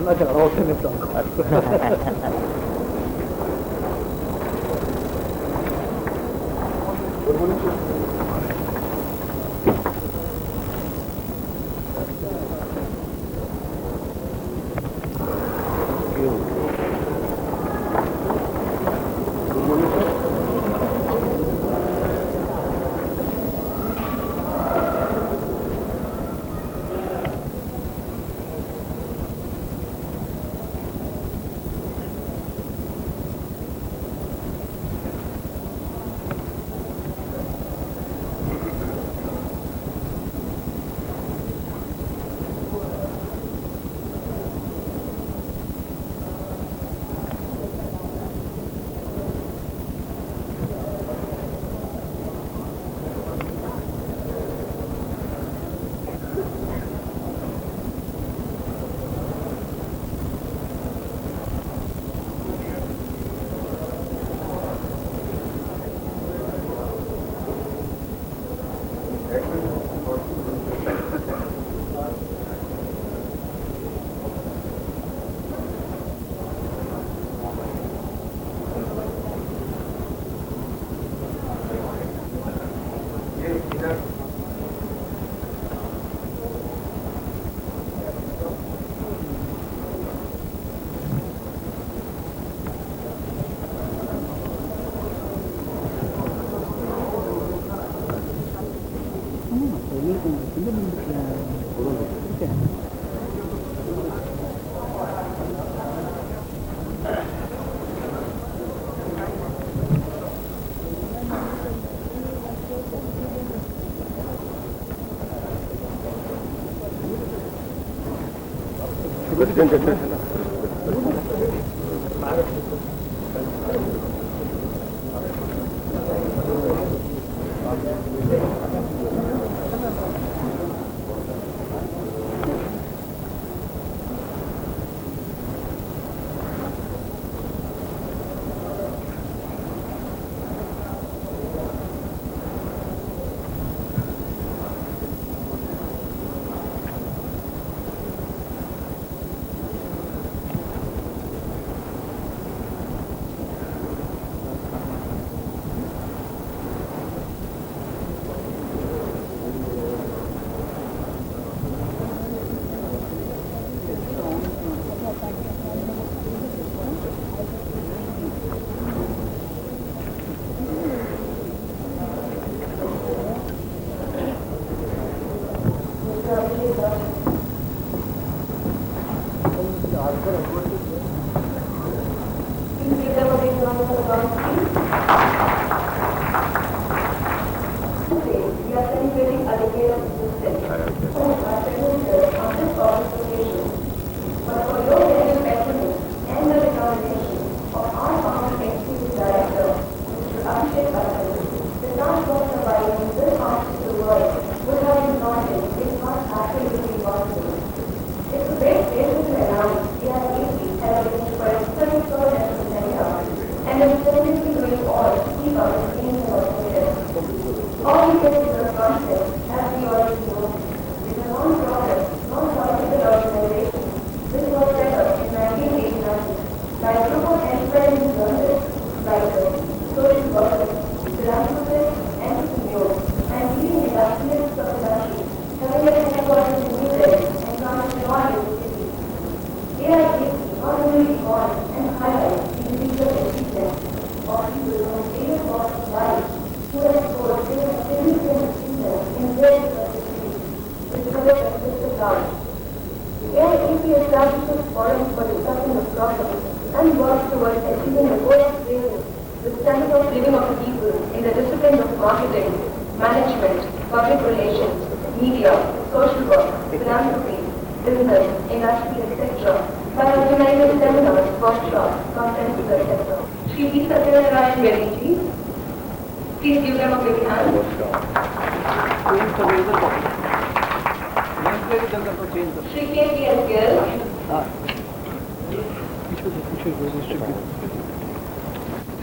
not sure how to live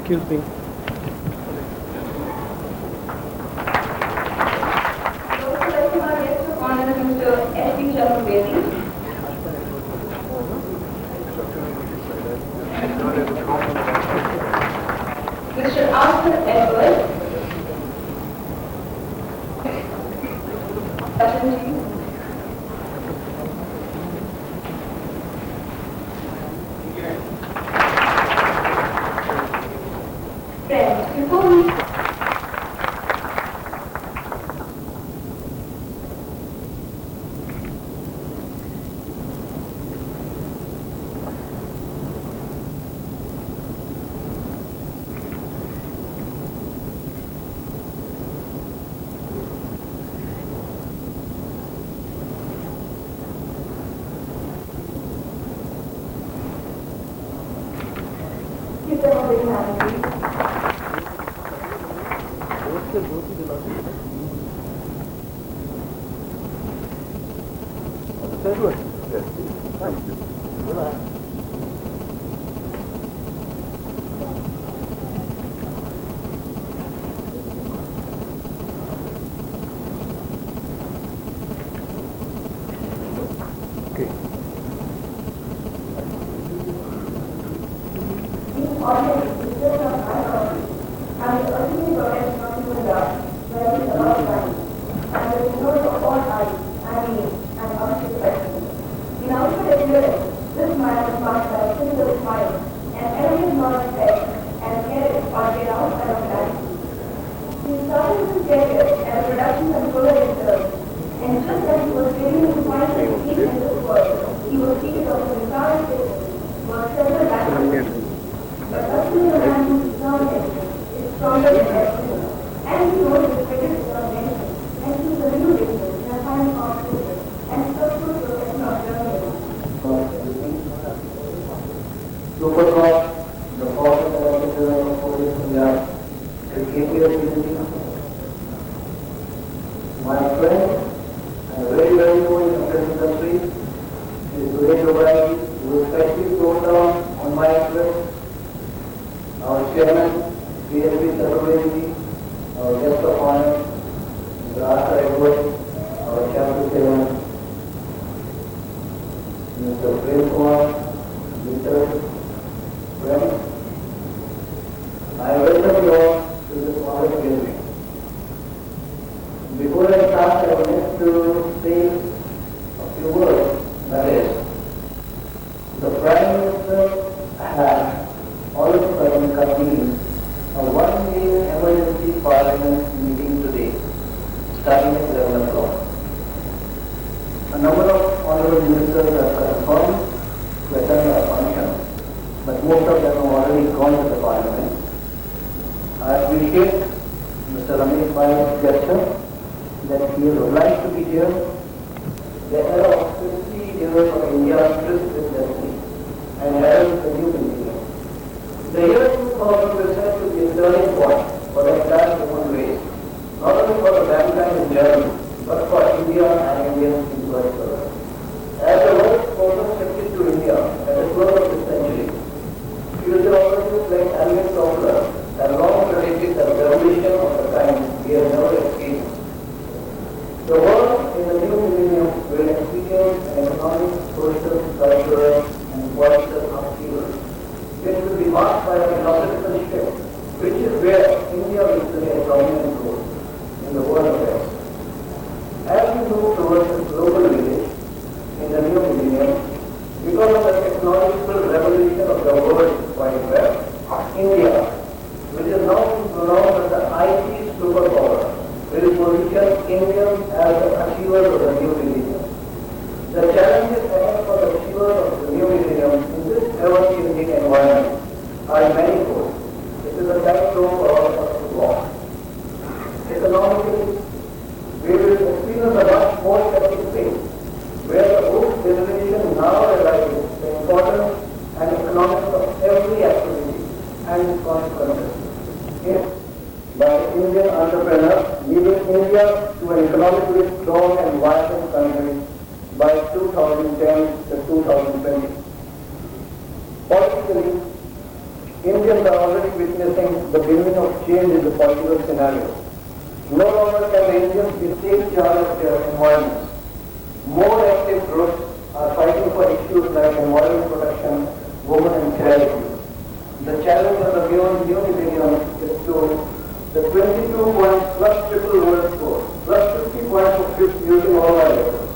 Excuse me. Dr. Edward Friends, before we give them a big hand, please. My friend, and a very, very good in the present country, it is today Dubai, who especially wrote down on my interest, our chairman, PSP Chaturvedi, our guest of honor, Mr. Arthur Edward, our chapter chairman, Mr. Prem Kumar, Mr. Friends, I welcome you all to this honest gathering. Before I start, I would like to say a few words. That is, the Prime Minister has all of a sudden convened a one-day emergency parliament meeting today, starting at 11 o'clock. A number of honorable ministers have confirmed to attend the function, but most of them have already gone to the parliament. I appreciate Mr. Ramesh Bhai's gesture that he is obliged to be here. The era of 50 years of India's tryst with destiny and heralds the new millennium. The year 2000 will set to be a turning point for the entire human race, not only for the mankind in general, but for India and Indians in particular. As the world's focus shifted to India at the close of this century, future opportunities like Alvin Toffler have long predicted the revolution of the kind we have never experienced. The world in the new millennium will experience an economic, social, cultural, and political upheaval. It will be marked by a philosophical shift, which is where India will play a dominant role in the world affairs. As we move towards a global village in the new millennium, because of the technological revolution of the World Wide Web, India, which is now pronounced as the IT superpower, will position Indians as the achievers of the new millennium. The challenges ahead for the achievers of the new millennium in this ever-changing environment are manifold. It is a tightrope for all of us to walk. Economically, we will experience a much more effective pace, where the whole generation now realizes the importance and economics of every activity and its consequences. By Indian entrepreneurs, leading India to an economically strong and vibrant country by 2010 to 2020. Politically, Indians are already witnessing the beginning of change in the political scenario. No longer can the Indians be take charge of their environments. More active groups are fighting for issues like environment protection, women and charity. The challenge of the new millennium is to the 22 points plus triple world score, plus 50 points of fifth using all our efforts.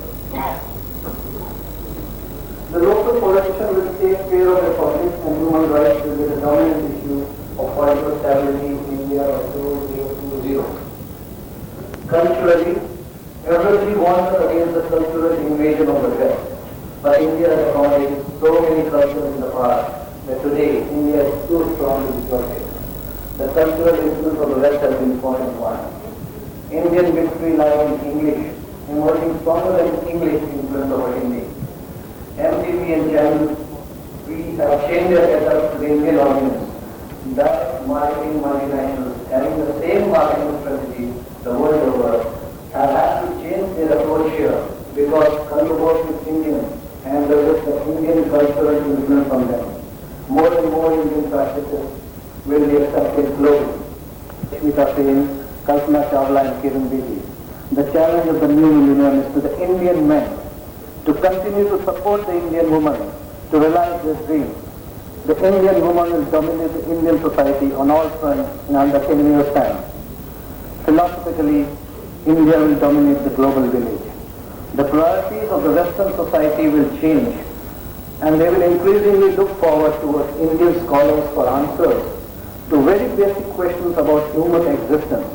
The local politician will take care of the public and human rights will be the dominant issue of political stability in India of 2020. Culturally, everybody wants against the cultural invasion of the West. But India has accommodated so many cultures in the past that today India is too strongly distorted. The cultural influence of the West has been point one. Indian victory lies in English, emerging stronger than English influence over Hindi. MTV and channels, we have changed their setup to the Indian audience. Thus, marketing multinationals having the same marketing strategy the world over have had to change their approach here because controversy is Indian and there is the Indian cultural influence on them. More and more Indian practices will be accepted globally. Smita Sen, Kalpana Chawla and Kiran Bedi. The challenge of the new millennium is to the Indian men to continue to support the Indian woman to realize this dream. The Indian woman will dominate the Indian society on all fronts in under 10 years' time. Philosophically, India will dominate the global village. The priorities of the Western society will change and they will increasingly look forward towards Indian scholars for answers to very basic questions about human existence.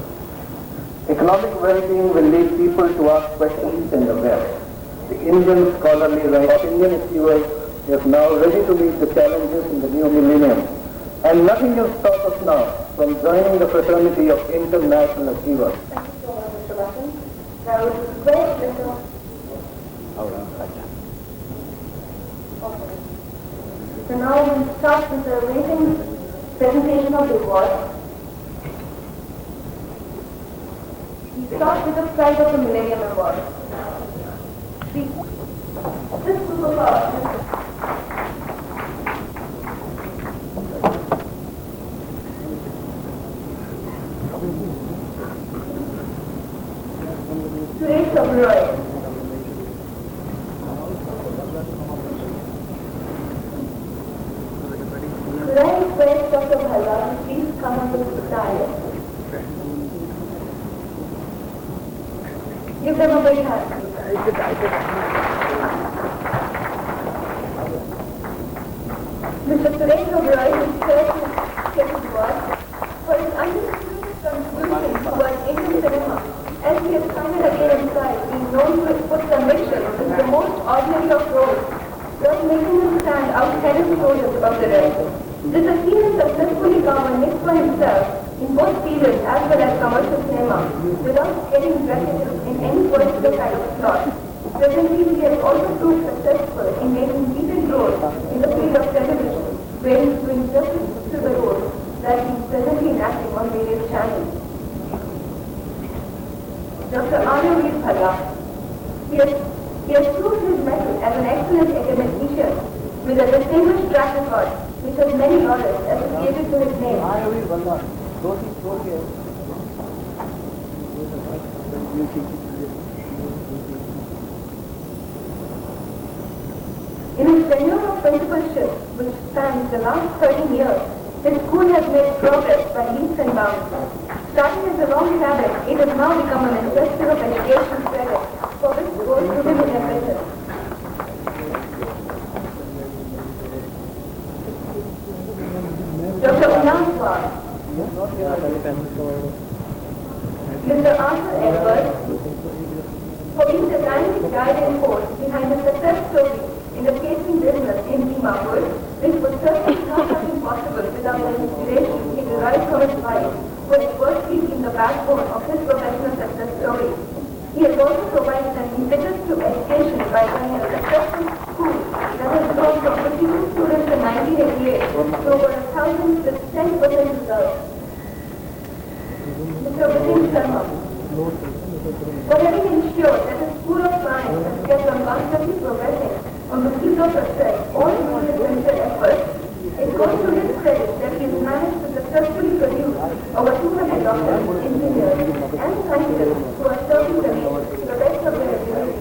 Economic well-being will lead people to ask questions in the West. The Indian scholarly right, Indian achievers is now ready to meet the challenges in the new millennium. And nothing can stop us now from joining the fraternity of international achievers. Thank you so much, Mr. Button. Now, where is Mr. Okay. So now we'll start with the rating presentation of the award. We start with the prize of the Millennium Award. This superpower. Suresh Oberoi. Could I request Dr. Bhalwa to please come on the dais? Give them a big hand. Mr. Suresh Oberoi is here to get his award for his undisputed contribution towards Indian cinema. As he has time and again emphasized, being known to his put conviction is the most ordinary of roles, thus making him stand outside his shoulders above the rest. This has seen him successfully carve a niche for himself in both serious as well as commercial cinema, without getting dragged in any particular kind of plot. Presently, he has also proved successful in making leading roles in the field of television, where he is doing justice to the roles that he is presently enacting on various channels. Dr. Anurag Bhalwa. He has proved his mettle as an excellent academician with a distinguished track record which has many honors associated to his name. In his tenure of principalship, which spans the last 13 years, his school has made progress by leaps and bounds. Starting as a long habit, it has now become an investor of education credit for which goes to him in ambition. Dr. Unam Swar. Mr. Arthur Edwards, for being the dynamic guide and force behind the success story in the catering business in Dimapur, which would certainly not have been possible without the inspiration he derived from his wife, who has virtually been the backbone of his professional success story. He has also provided an impetus to education by running a successful school that has grown from 52 students in 1988 to over 1,000 with 10% results. Mr. Vijay Sharma, for having ensured that the School of Science has kept on constantly progressing on the field of success, all through his venture efforts, it goes to his credit that he has managed to successfully produce over 200 doctors, engineers, and scientists who are serving the nation to the best of their ability.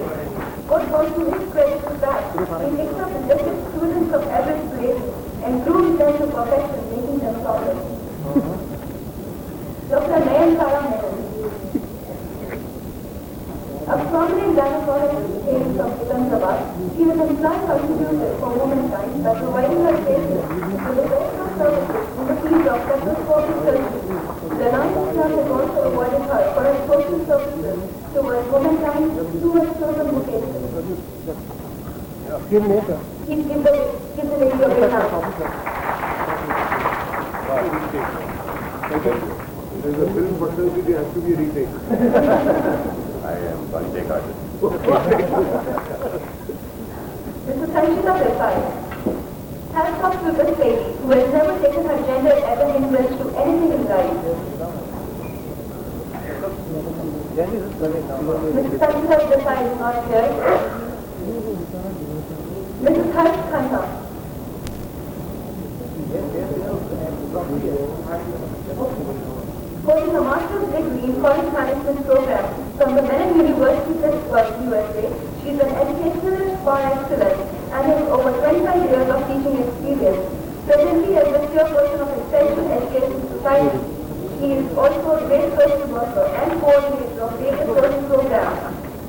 What goes to his credit is that he picks up the best students of average grade and and grew with them to perfection, making them flawless. Dr. Nayan Sara Menon, a prominent gynecologist came from Sikandrabad. He was an employed contributor for womankind by providing her patients with the best of services in the field of laparoscopic surgery. The Nayan Sara has also awarded her for her social services towards womankind through her chosen vocation. Give me a Give the lady a big hand. There's a film personality has to be retake. I am one take artist. Mrs. Sanchita Desai. Hats off to this lady who has never taken her gender as an hindrance to anything in life. Mrs. Sanchita Desai is not here. Mrs. Harsh Khanna. Holding a master's degree in college management program from the Mellon University Pittsburgh, USA, she is an educationalist par excellence and has over 25 years of teaching experience. Presently as the chairperson of Extension Education Society, she is also a great social worker and coordinator of various social programs.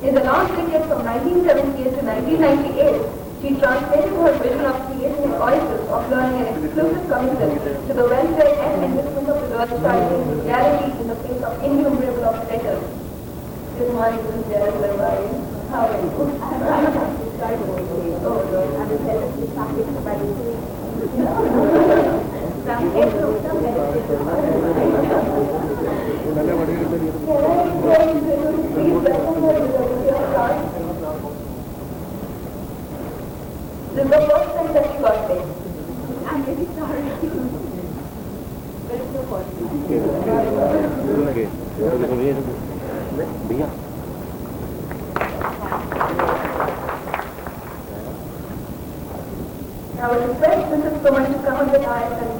In the last decade from 1978 to 1998, she translated her vision of creating an oasis of learning and exclusive commitment to the welfare and enrichment of the girl's child in reality in the face of innumerable obstacles. Good morning, Mrs. Jared Levine. How are you? Oh, Lord, I'm pleasantly shocked by the This is the first time that you got paid. I'm really sorry. But it's no possible. Okay. Now I request Mrs. Suman to come on the dais and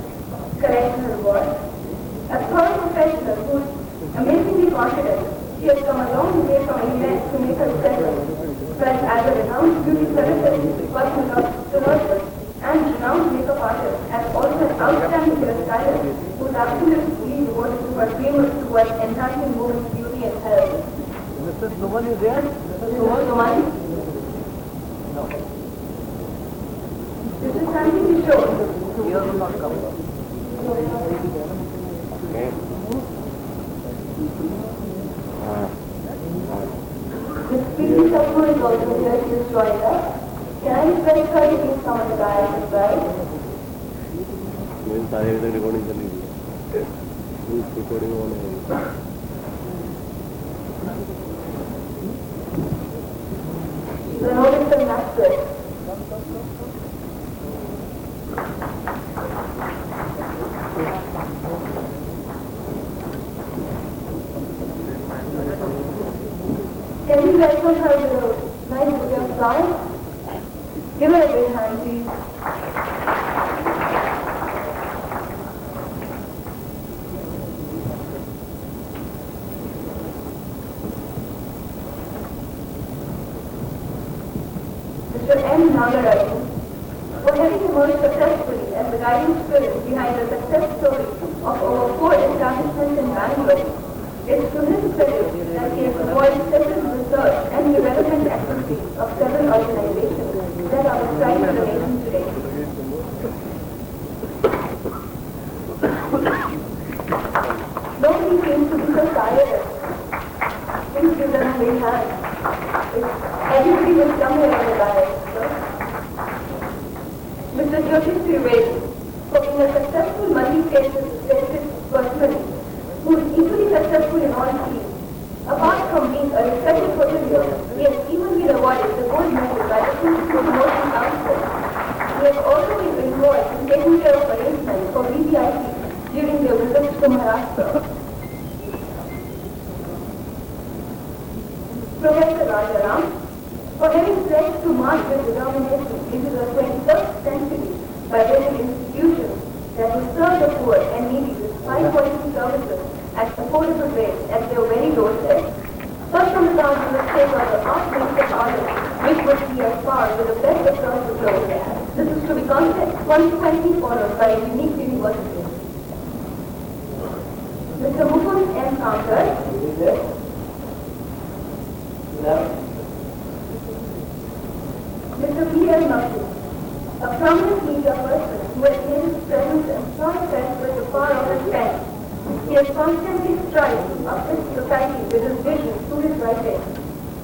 correct her words. A third professional who is amazingly confident, she has come a long way from England to make her presence. But as a renowned beauty therapist, cosmetologist, and renowned makeup artist, and also an outstanding hairstylist who is absolutely devoted to her dream towards enhancing women's beauty and health. Mrs. Suman is there? Mrs. Suman? No. This is something to show. He will not come. Okay. This speaking customer is also here to join us. Can I request her to please come on the dais as well? मेरी सारे इधर recording चली हुई है recording on है The notice of master. Can you welcome her to the nice bouquet of flowers? Give her a big hand, please. Mr. M. Nagarajan, for having emerged successfully as the guiding spirit behind the success story of over 4 establishments in Bangalore. It's to his credit that he has avoided several research and development activities of several organizations that are described in the nation today. Nobody seems to be so tired. Please give them a big hand. Everybody will come here on the diet. Mr. Jyotish Trivedi, for being a successful multi-faceted personality, who is equally successful in all fields. Apart from being a respected hotelier, he has even been awarded the gold medal by the King's Promotion Council. He has also been involved in taking care of arrangements for VVIP during their visits to Maharashtra. Professor Rajaram, for having pledged to march with determination into the 21st century by building institutions that will serve the poor and needy with high-quality services at affordable rates at their very doorstep. Such from the town of the state are the art makeup artists, which would be at par with the best across the globe. This is to be context consequently followed by a unique university. Mr. Mukund M. Kankar, Mr. P. L. Maku, a prominent media person who has made his presence and strong sense with the power of his pen. He has constantly strived to uplift society with his vision through his writing.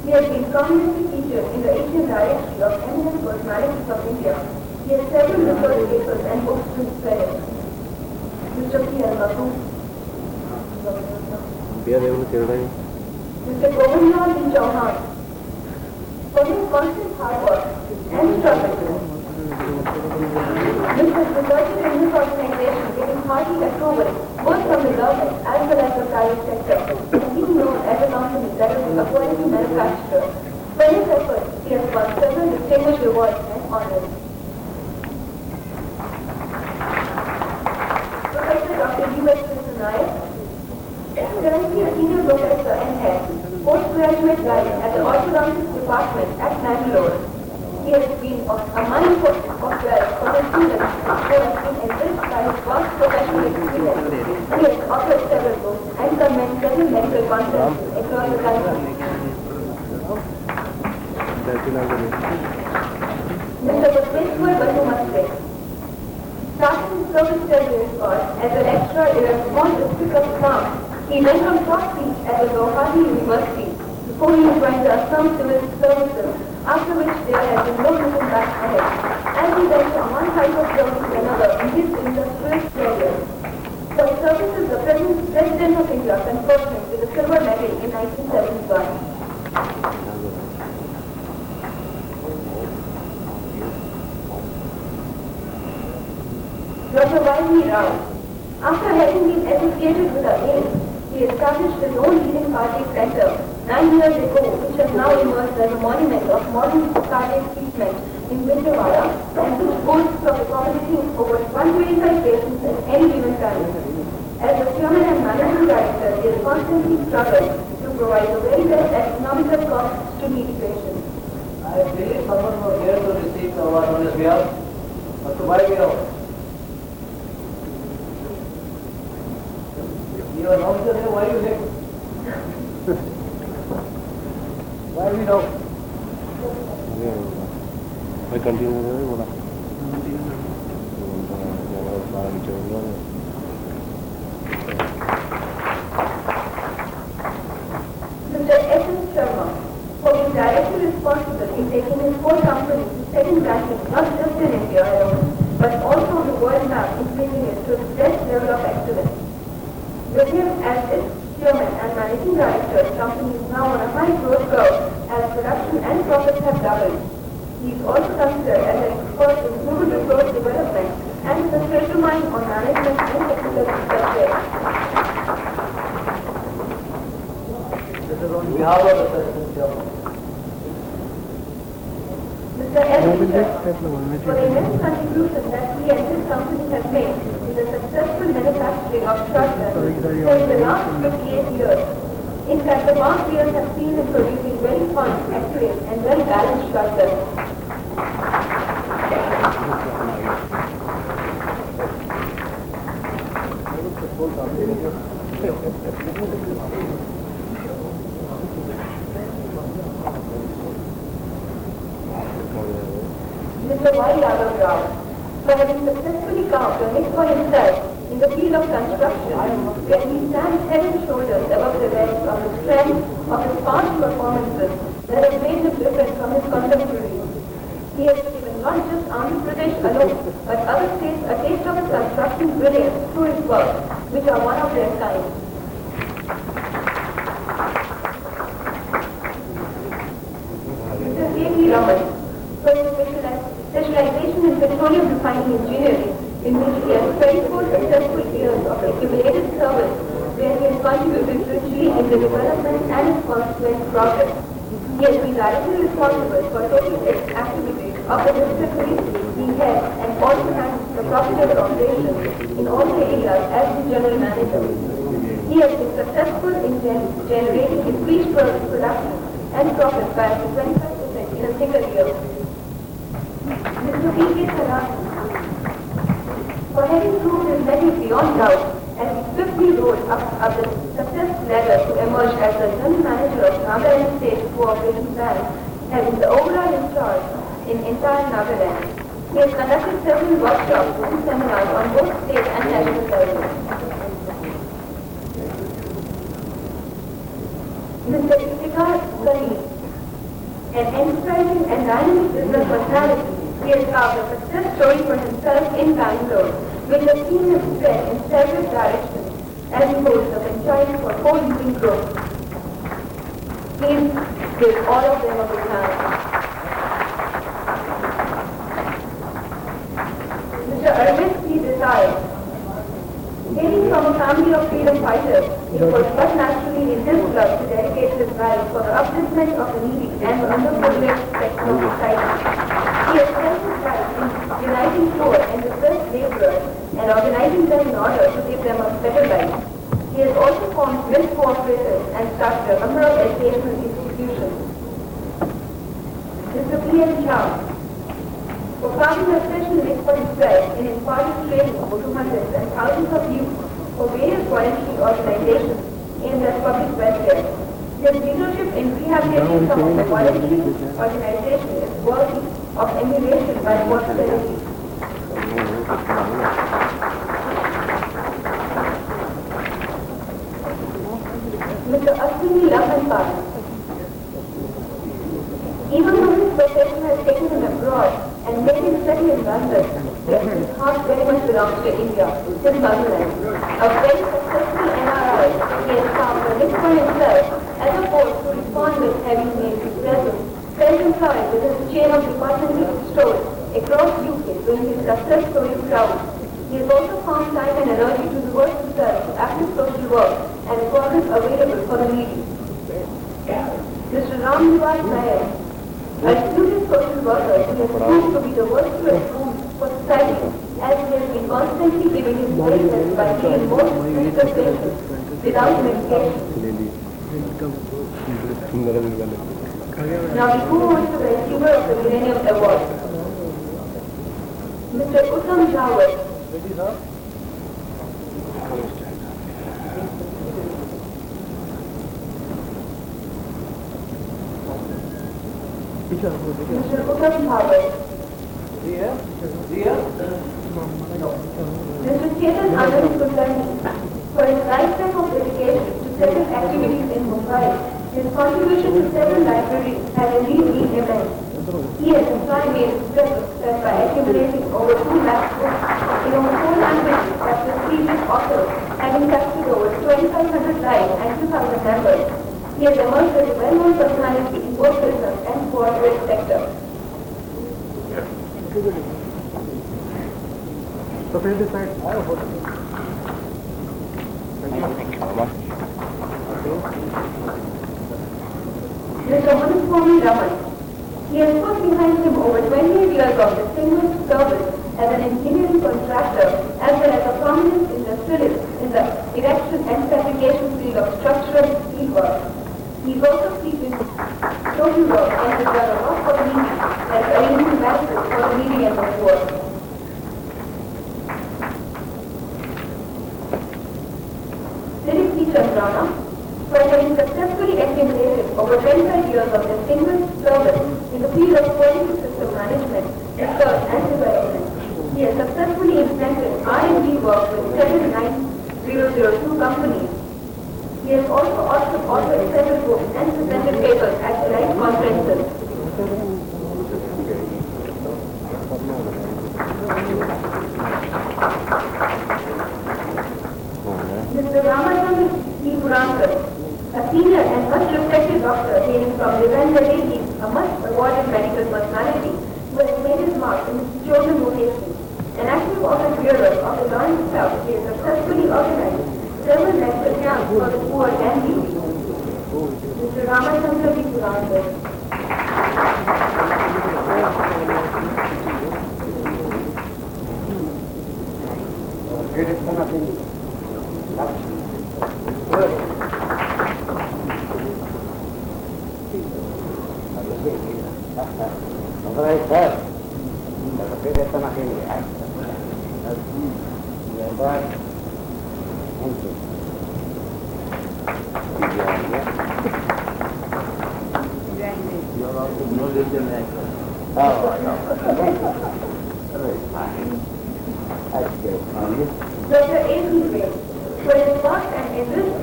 He has been prominently featured in the Asian directory of eminent personalities of India. He has several research papers and books to his credit. Mr. P. L. Maku, Mr. Govindlal B. Chauhan, for his constant hard work and struggle, which has resulted in this organization getting hearty approval both from the government as well as the private sector, and being known as a company that is a quality manufacturer. For his efforts, he has won several distinguished awards and honors. Professor Dr. U.S. Nayak, currently a senior professor and head, postgraduate guide at the orthodontics department at Bangalore. He has been a mine of wealth for the students who have been enriched by his vast professional experience. He has authored several books and convened several medical conferences across the country. Mr. Bhuteshwar Basumasre, starting his service career course as a lecturer in a small district of Assam, he went on top seat at the Guwahati University before he joined the Assam Civil Services, after which there has been no looking back ahead, as he went from one type of service to another in his industrial career. For his services, the present President of India conferred him with a silver medal in 1971. Dr. Y.V. Rao, after having been associated with the AIAC, he established his own leading cardiac center 9 years ago, which has now emerged as a monument of modern cardiac treatment in Vijayawada, and which boasts of accommodating over 125 patients at any given time. As the chairman and managing director, he has constantly struggled to provide the very best economical costs to meet patients. I believe someone was here to receive the award on his behalf. Dr. Y.V. Rao. You are not sure why you here. Why we know? I continue there. Mr. S. S. Sharma, for being directly responsible in taking his core company to second ranking not just in India alone, but also on the world map, increasing it to its best level of excellence. With him as its chairman and managing director, the company is now on a high growth curve as production and profits have doubled. He is also considered as an expert in human resource development and is a special mind on management and technical subjects. This is on behalf of the President Chairman. Mr. S. For the immense contribution that he and his company have made in the successful manufacturing of structures during the last 58 years. In fact, the past years have seen him producing very fine, accurate, and well-balanced structures. Mr. Y. Yadav Rao, for having successfully carved a niche for himself in the field of construction, where he stands head and shoulders above the rest of the strength of his past performances that have made him different from his contemporaries. He has given not just Andhra Pradesh alone, but other states a taste of his construction brilliance through his work, which are one of their kind. Mr. K.P. Raman, for his specialization in petroleum refining engineering, in which he has 24 successful years of accumulated service, where he has contributed richly in the development and its consequent progress. He has been directly responsible for total activities of the distillery he heads and also handles the profitable operations in all the areas as the general manager. He has been successful in generating increased production and profit by 25% in a single year. Mr. P.K. Saraf, having proved his mettle beyond doubt, and he swiftly rose up the success ladder to emerge as the general manager of Nagaland State Cooperation Bank, having the overall in charge in entire Nagaland. He has conducted several workshops and seminars on both state and national levels. Mr. Iftikhar Karim, an enterprising and dynamic business personality, he has carved a success story for himself in Bangalore, which has seen him spread in several directions as he holds the franchise for 4 leading groups. Please give all of them a big hand. Mr. Arvind C. Desai, hailing from a family of freedom fighters, it was but naturally in his blood to dedicate his life for the upliftment of the needy and underprivileged section of society. He has spent his life in uniting poor and distressed laborers and organizing them in order to give them a better life. He has also formed with cooperatives and started a number of educational institutions. Mr. P.M. Shah, for carving a special niche for himself in imparting training to hundreds and thousands of youth for various voluntary organizations aimed at public welfare. His leadership in rehabilitating some of the voluntary organizations is worthy of emulation by posterity. Mr. Ashwini Lakhanpal, even though his profession has taken him abroad and made him study in London, yet his heart very much belongs to India, his motherland. A very successful NRI, he has found a niche for himself as a force to respond with having made his presence self-employed with his chain of departmental stores across UK doing his success story proud. He has also found time and energy to devote himself to active social work and programs available for the needy. Mr. Ram Niwas Nair, a student social worker, he has proved to be the virtuous boon for society as he has been constantly giving his greatness by being most critical patients without medication. Now we move on to the receiver of the Millennium Award. Mr. Uttam Jawad. Mr. Uttam Jawad. Mr. Chetan Anand Kulkarni, for his lifetime of dedication to several activities in Mumbai, his contribution to several libraries has indeed been immense. He has employed made his success by accumulating over 2 lakh books in over 4 languages of prestigious authors, having captured over 2,500 lives and 2,000 members. He has emerged as a well-known personality in both business and corporate sector. So please decide. Mr. Manuswamy Raman. He has put behind him over 28 years of distinguished service as an engineering contractor as well as a prominent industrialist in the erection and fabrication field of structural steelwork. He is also seeking social work and has done a lot for the needy, like arranging marriages for the needy and the poor. Dilip P. Chandrana, for having successfully accumulated over 25 years of distinguished service in the field of quality system management, research and development. He has successfully implemented R&D work with 79002 companies. He has also authored several books and presented papers at elite conferences. Mr. Ramachandra P. Purankar, a senior and much respected doctor hailing from Devendra Reddy, a much awarded medical personality who has made his mark in his chosen vocation. An active office bearer of the Lawrence South, he has successfully organized several medical camps for the poor and needy. Mr. Ramachandra P. Purankar. You're also no religion actor. That's good. Dr. A.C. Gray, for his work and enriched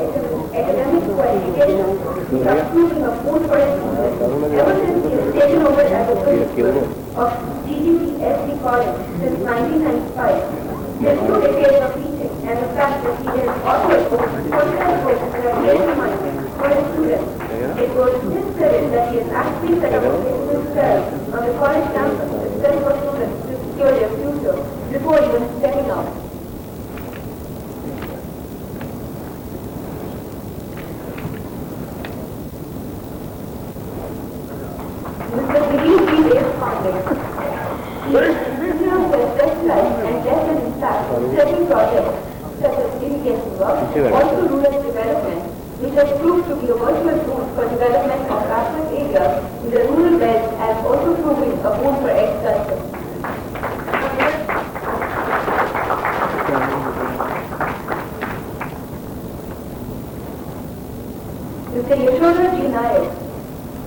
academic qualifications, including a food for students, ever since he has taken over as the principal of GGCSC College since 1995. His 2 decades of teaching and the fact that he has authored books that are determined for his students. It was his spirit that he has actually set up a business fair on the college campus to sell for students to secure their future before even stepping out. Mr. Girish B. Deshpande. He has specialized and led in fact several projects such as irrigation work and also rural development, which has proved to be a virtuous boon for development of backward areas in the rural belt as also proving a boon for agriculture. Mr. Yashoda G. Nayak,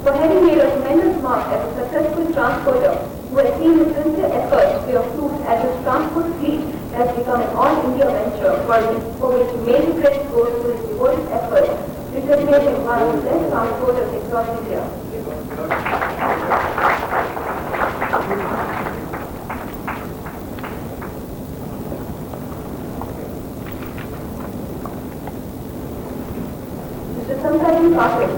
for having made a tremendous mark as a successful transporter who has seen his sincere efforts bear fruit as his transport fleet has become an all-India venture for which major credit goes to his devoted efforts, which has made him one of the best transporters across India. Mr. Sampaji Patil,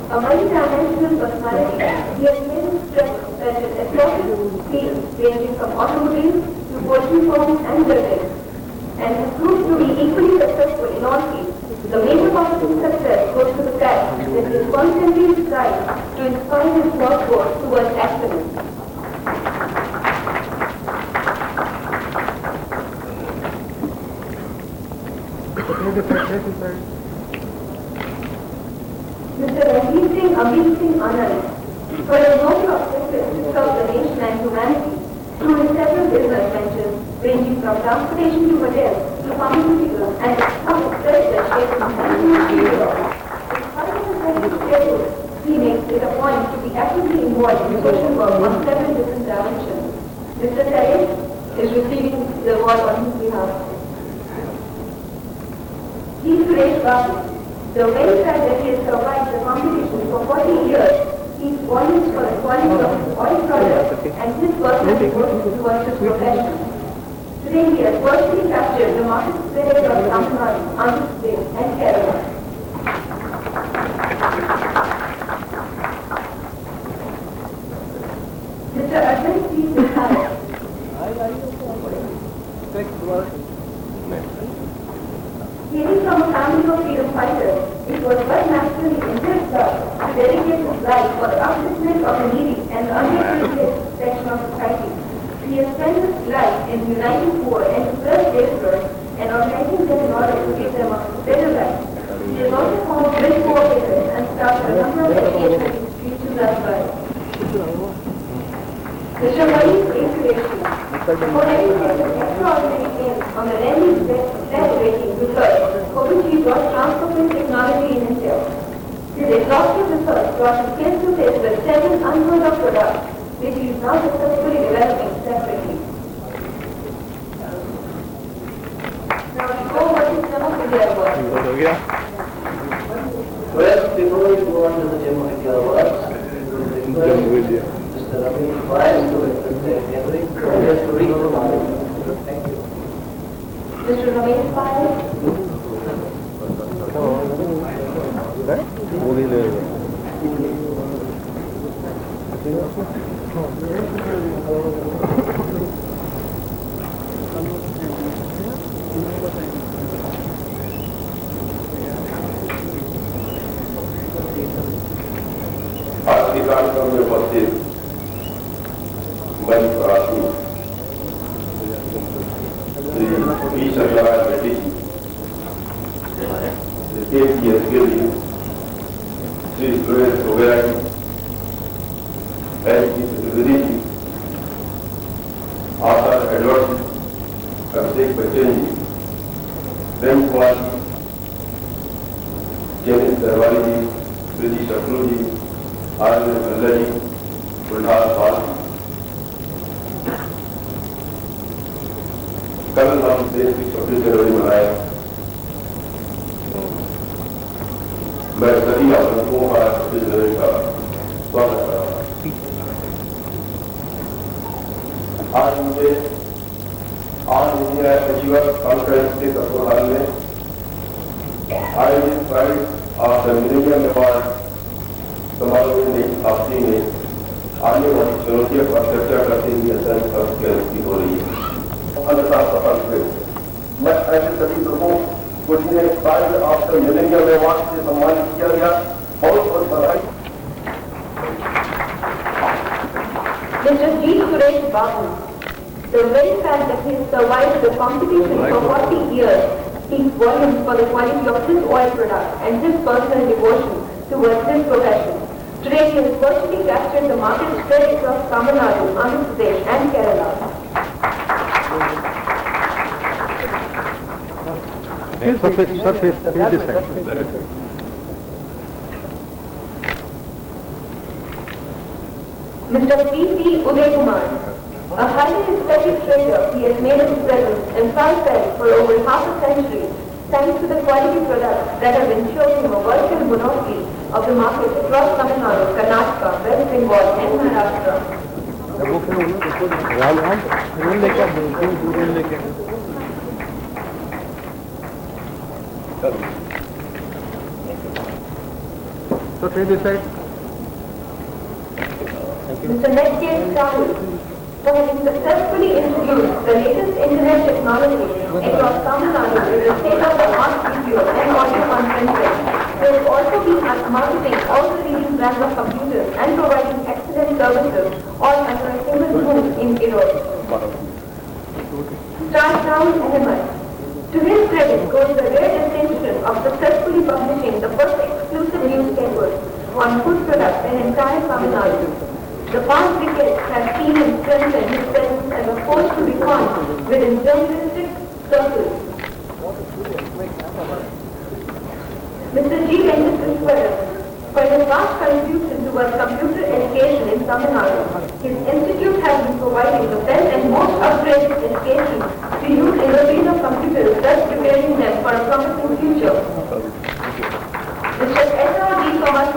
a multi-dimensional personality, he has made his strength that his explosive fields ranging from automobiles to poultry farms and buildings, and has proved to be equally successful in all fields. The major part of his success goes to the fact that he is constantly strives to inspire his workforce towards excellence. Mr. Ranjit Singh Amrit Singh Anand, for his noble objective to serve the nation and humanity through his several business ventures, ranging from transportation to hotels to pharmaceuticals and some express their shares in national. Despite his heavy schedule, he makes it a point to be actively involved in social work on several different dimensions. Mr. Sayed is receiving the award on his behalf. He is Suresh Babu. The very fact that he has survived the competition for 40 years speaks volumes for the quality of his oil products and his personal devotion towards his profession. Today he has virtually captured the market spirit of Tamil Nadu, Andhra Pradesh and Kerala. Mr. Arvind C. Vishal. Hailing from a family of freedom fighters, it was but naturally in his blood to dedicate his life for the upliftment of the needy and the underprivileged section of society. He has spent his life in uniting poor and distressed laborers and organizing them in order to give them a better life. He has also formed great cooperators and started a number of educational institutions as well. Mr. Maurice A. Qureshi, for having taken extraordinary aim on the Rally's best rating research, for which he brought transformative technology in India. His exhaustive research brought him face to face with several unheard of products, which he is now successfully developing separately. Now, go what is some of the awards. Well, before we go on to the Gem of India Awards, Mr. Ramesh Pai to represent Henry, just to read the Bible. Thank you. Mr. Ramesh Pai. आज के कार्यक्रम में उपस्थित मंच पर आसीन Shri P शंकराय Reddy ji, state की SP जी, श्री सुरेश वगैरह जी, एस जी त्रिवेदी जी, आचार्य एडवर्ड जी, अभिषेक बच्चन जी, प्रेम कुमार जी, जेनिस दरवारी जी, प्रीति शक्लू जी, आनंद भल्ला जी, गुलहार पाल। कल हम देश की 26 जनवरी मनाए। मैं सभी आगंतुकों का 26 जनवरी का स्वागत कर रहा हूँ। आज मुझे ऑल इंडिया अचीवर्स कॉन्फ्रेंस के तत्वाधान में आयोजित prize of the millennium award समारोह में आपसी में आने वाली चुनौतियों पर चर्चा करते हुए अत्यंत की हो रही है। मैं ऐसे सभी लोगों को जिन्हें prize of the millennium award से सम्मानित किया गया, बहुत बहुत बधाई। Mr. G. Suresh Babu, the very fact that he has survived the competition for 40 years speaks volumes for the quality of his oil product and his personal devotion towards his profession. Today he has virtually captured the market spread across Tamil Nadu, Andhra Pradesh and Kerala. Mr. P.C. Uday Kumar, a highly respected trader, he has made his presence in South Delhi for over half a century thanks to the quality products that have ensured him a virtual monopoly of the market across Tamil Nadu, Karnataka, West Bengal and Maharashtra. So take this side. Mr. Netcase Rahul, for having successfully introduced the latest internet technology across Tamil Nadu with a state-of-the-art video and audio conferencing. They have also been marketing all the leading brands of computers and providing excellent services all under a single roof in Erode. Star Rahul Ahmed. To his credit goes the rare distinction of successfully publishing the first exclusive newspaper on food products in entire Tamil Nadu. The past decades have seen him strengthen his presence as a force to be reckoned within journalistic circles. Mr. G. Venkateswaran, for his vast contribution towards computer education in Tamil Nadu, his institute has been providing the best and most upgraded education to youth in the field of computers, thus preparing them for a promising future. Mr. S.R.D. Thomas,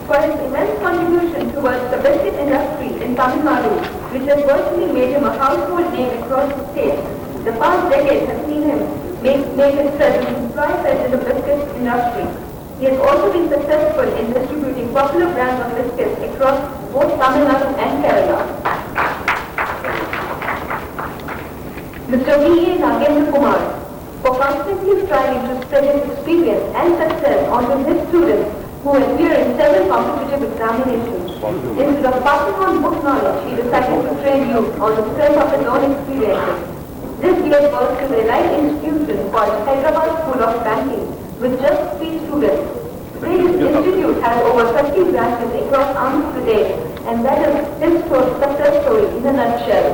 for his immense contribution towards the biscuit industry in Tamil Nadu, which has virtually made him a household name across the state. The past decade has seen him make his presence in fly-fetch in the biscuit industry. He has also been successful in distributing popular brands of biscuits across both Tamil Nadu and Kerala. Mr. V.A. Nagendra Kumar, for constantly striving to spread his experience and success onto his students who appear in several competitive examinations. Instead of passing on book knowledge, he decided to train youth on the strength of his own experiences. This gave birth to the elite institution called Hyderabad School of Banking with just 3 students. Today his institute has over 30 branches across Andhra Pradesh, and that is his success story in a nutshell.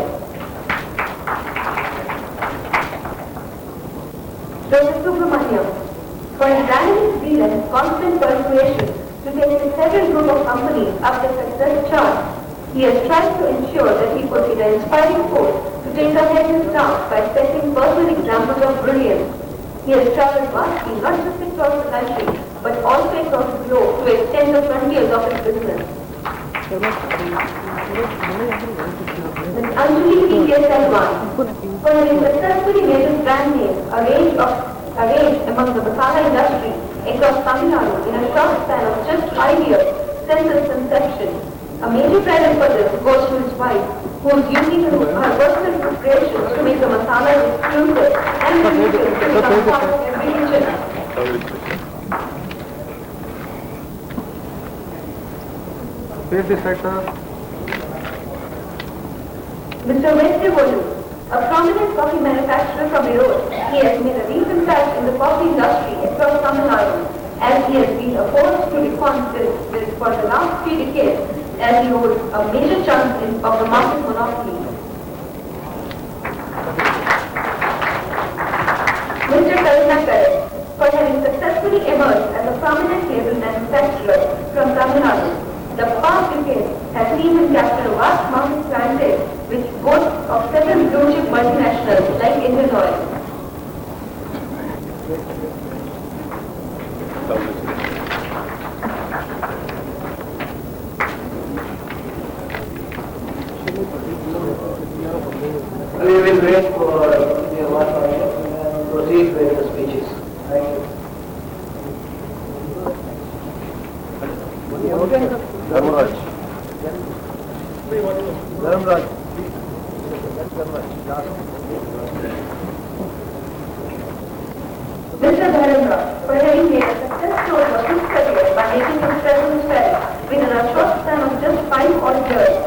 Joseph Subramaniam, for his rallying zeal and constant persuasion to take his several group of companies up the success chart, he has tried to ensure that he could be the inspiring force to take ahead his task by setting personal examples of brilliance. He has travelled vastly, not just across the country, but also across the globe to extend the frontiers of his business. Ms. Anjali P.K. Selvan, for having successfully made his brand name arranged among the masala industry across Tamil Nadu in a short span of just 5 years since its inception. A major credit for this goes to his wife, who is using her personal preparations to make the masala exclusive and delicious to become part of every kitchen. Take this side, sir. Mr. Wednesday Volu, a prominent coffee manufacturer from Erode, he has made a recent patch in the coffee industry across Tamil Nadu, as he has been a force to reckon with for the last 3 decades, as he holds a major chunk of the market monopoly. Venakkar for having successfully emerged as a prominent label manufacturer from Tamil Nadu. The past decade has seen him capture a vast market clientele which boasts of several blue chip multinationals like Indian Oil. We will wait for the award and proceed with the speeches. Thank you. Dharmaraj. Dharmaraj. Mr. Dharendra, for having made a success story of his career by making himself in Paris within a short span of just 5 odd years.